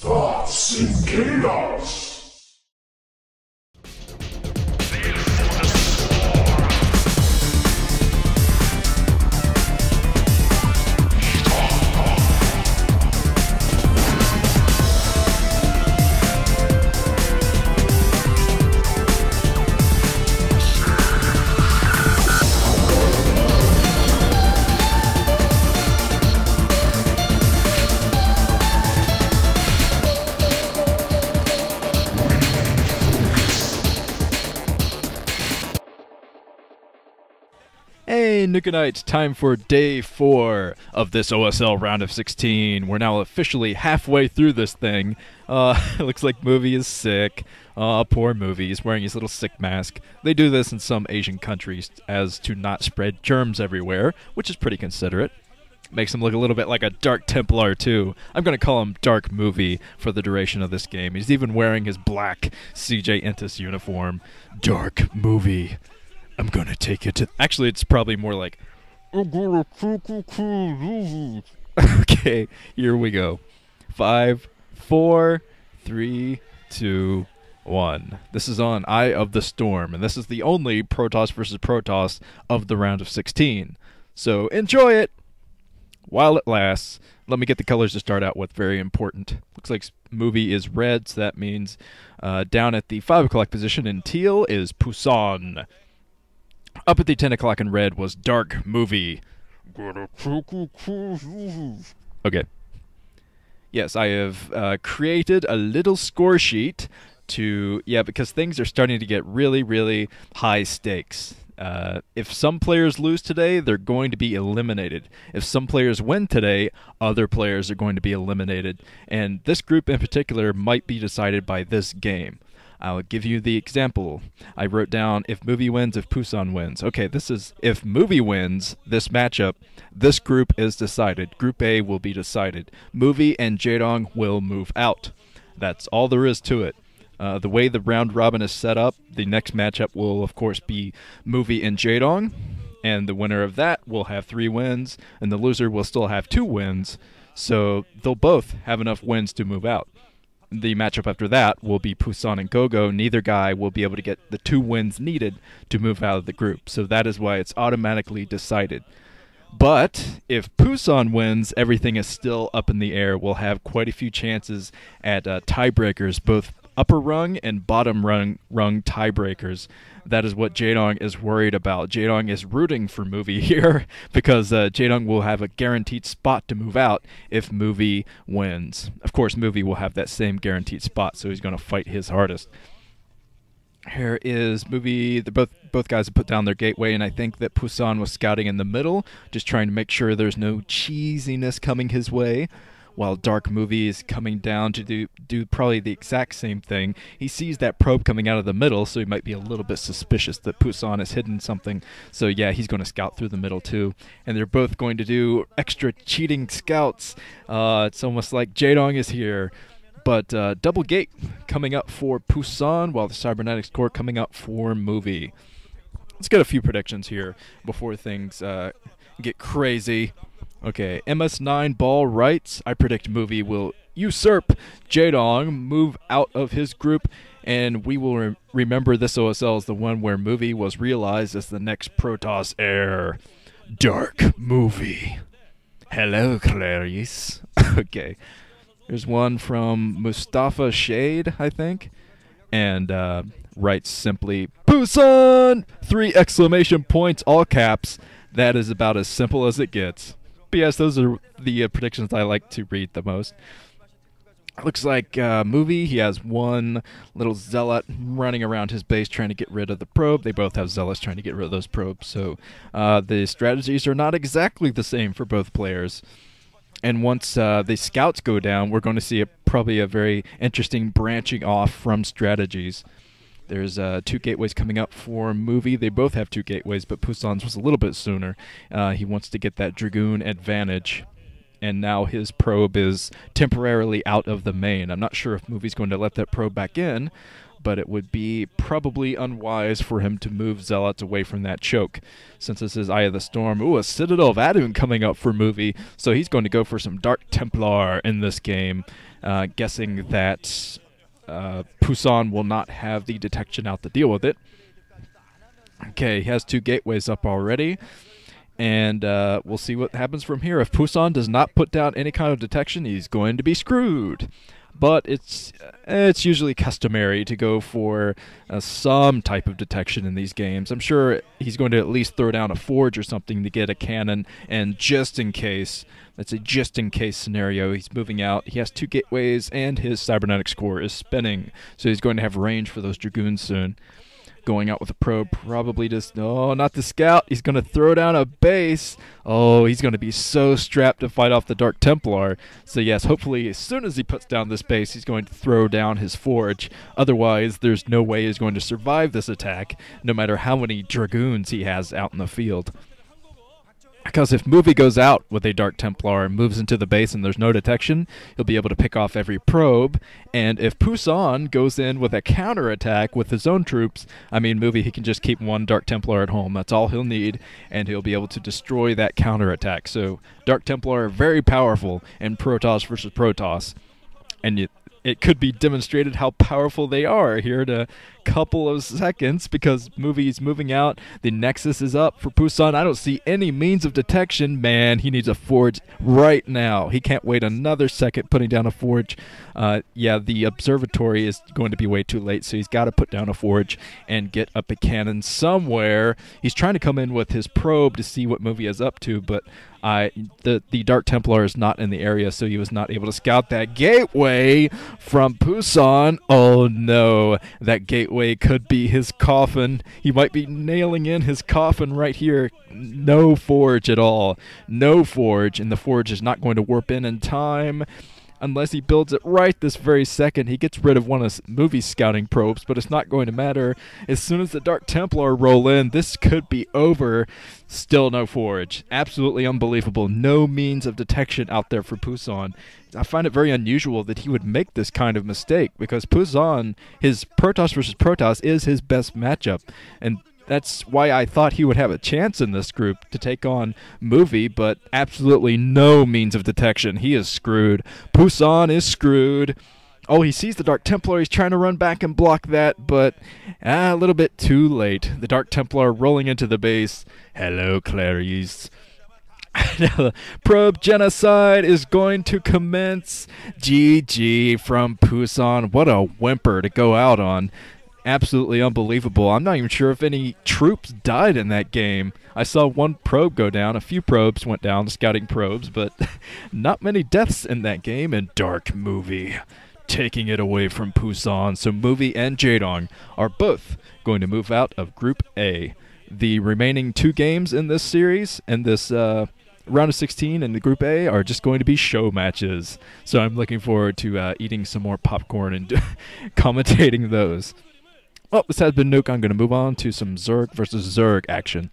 Thoughts in chaos. Hey, Nukenites, time for day 4 of this OSL Round of 16. We're now officially halfway through this thing. It looks like Movie is sick. Poor Movie. He's wearing his little sick mask. They do this in some Asian countries as to not spread germs everywhere, which is pretty considerate. Makes him look a little bit like a Dark Templar, too. I'm going to call him Dark Movie for the duration of this game. He's even wearing his black CJ Entis uniform. Dark Movie. I'm gonna take it to... Actually, it's probably more like... Okay, here we go. 5, 4, 3, 2, 1. This is on Eye of the Storm, and this is the only Protoss versus Protoss of the round of 16. So enjoy it while it lasts. Let me get the colors to start out with. Very important. Looks like Movie is red, so that means down at the 5 o'clock position in Teal is Pusan. Up at the 10 o'clock in red was Dark Movie. Okay. Yes, I have created a little score sheet to... Yeah, because things are starting to get really, really high stakes. If some players lose today, they're going to be eliminated. If some players win today, other players are going to be eliminated. And this group in particular might be decided by this game. I'll give you the example. I wrote down if Movie wins, if Pusan wins. Okay, this is if Movie wins this matchup, this group is decided. Group A will be decided. Movie and Jaedong will move out. That's all there is to it. The way the round robin is set up, the next matchup will, of course, be Movie and Jaedong, and the winner of that will have 3 wins, and the loser will still have 2 wins, so they'll both have enough wins to move out. The matchup after that will be Pusan and Gogo. Neither guy will be able to get the 2 wins needed to move out of the group, so that is why it's automatically decided. But if Pusan wins, everything is still up in the air. We'll have quite a few chances at tiebreakers, both upper rung and bottom rung tiebreakers. That is what Jaedong is worried about. Jaedong is rooting for Movie here because Jaedong will have a guaranteed spot to move out if Movie wins. Of course, Movie will have that same guaranteed spot, so he's going to fight his hardest. Here is Movie. Both guys have put down their gateway, and I think that Pusan was scouting in the middle, just trying to make sure there's no cheesiness coming his way. While Dark Movie is coming down to do probably the exact same thing. He sees that probe coming out of the middle, so he might be a little bit suspicious that Pusan has hidden something. So yeah, he's going to scout through the middle too. And they're both going to do extra cheating scouts. It's almost like Jaedong is here. But double gate coming up for Pusan, while the Cybernetics Core coming up for Movie. Let's get a few predictions here before things get crazy. Okay, MS9 Ball writes, I predict Movie will usurp Jaedong, move out of his group, and we will remember this OSL as the one where Movie was realized as the next Protoss heir. Dark Movie. Hello, Clarice. Okay, there's one from Mustafa Shade, I think, and writes simply, Pusan! 3 exclamation points, all caps. That is about as simple as it gets. But yes, those are the predictions I like to read the most. Looks like Movie, he has one little zealot running around his base trying to get rid of the probe. They both have zealots trying to get rid of those probes. So the strategies are not exactly the same for both players. And once the scouts go down, we're going to see probably a very interesting branching off from strategies. There's 2 gateways coming up for Movie. They both have 2 gateways, but Pusan's was a little bit sooner. He wants to get that Dragoon advantage, and now his probe is temporarily out of the main. I'm not sure if Movie's going to let that probe back in, but it would be probably unwise for him to move Zealots away from that choke. Since this is Eye of the Storm, ooh, a Citadel of Adun coming up for movie, so he's going to go for some Dark Templar in this game, guessing that Pusan will not have the detection out to deal with it. Okay, he has 2 gateways up already, and we'll see what happens from here. If Pusan does not put down any kind of detection, he's going to be screwed. But it's usually customary to go for some type of detection in these games. I'm sure he's going to at least throw down a forge or something to get a cannon, and just in case, that's a just-in-case scenario, he's moving out. He has 2 gateways, and his cybernetics core is spinning, so he's going to have range for those dragoons soon. Going out with a probe, probably just, oh, not the scout. He's going to throw down a base. Oh, he's going to be so strapped to fight off the Dark Templar. So yes, hopefully as soon as he puts down this base, he's going to throw down his forge. Otherwise, there's no way he's going to survive this attack, no matter how many dragoons he has out in the field. Because if Movie goes out with a Dark Templar and moves into the base and there's no detection, he'll be able to pick off every probe. And if Pusan goes in with a counterattack with his own troops, I mean, Movie, he can just keep 1 Dark Templar at home. That's all he'll need, and he'll be able to destroy that counterattack. So Dark Templar are very powerful in Protoss versus Protoss. And it could be demonstrated how powerful they are here in a couple of seconds, because Movie's moving out. The Nexus is up for Pusan. I don't see any means of detection. Man, he needs a forge right now. He can't wait another second putting down a forge. Yeah, the observatory is going to be way too late, so he's got to put down a forge and get up a cannon somewhere. He's trying to come in with his probe to see what Movie is up to, but the Dark Templar is not in the area, so he was not able to scout that gateway from Pusan. Oh no, that gateway could be his coffin. He might be nailing in his coffin right here. No forge at all. No forge, and the forge is not going to warp in time unless he builds it right this very second. He gets rid of one of Movie's scouting probes, but it's not going to matter. As soon as the Dark Templar roll in, this could be over. Still no forge. Absolutely unbelievable. No means of detection out there for Pusan. I find it very unusual that he would make this kind of mistake, because Pusan, his Protoss versus Protoss, is his best matchup, and that's why I thought he would have a chance in this group to take on Movie, but absolutely no means of detection. He is screwed. Pusan is screwed. Oh, he sees the Dark Templar. He's trying to run back and block that, but a little bit too late. The Dark Templar rolling into the base. Hello, Clarice. Now, probe genocide is going to commence. GG from Pusan. What a whimper to go out on. Absolutely unbelievable. I'm not even sure if any troops died in that game. I saw 1 probe go down. A few probes went down, scouting probes, but not many deaths in that game. And Dark Movie taking it away from Pusan. So Movie and Jaedong are both going to move out of Group A. The remaining 2 games in this series, and this round of 16 in the Group A, are just going to be show matches. So I'm looking forward to eating some more popcorn and commentating those. Well, this has been Nuke. I'm going to move on to some Zerg versus Zerg action.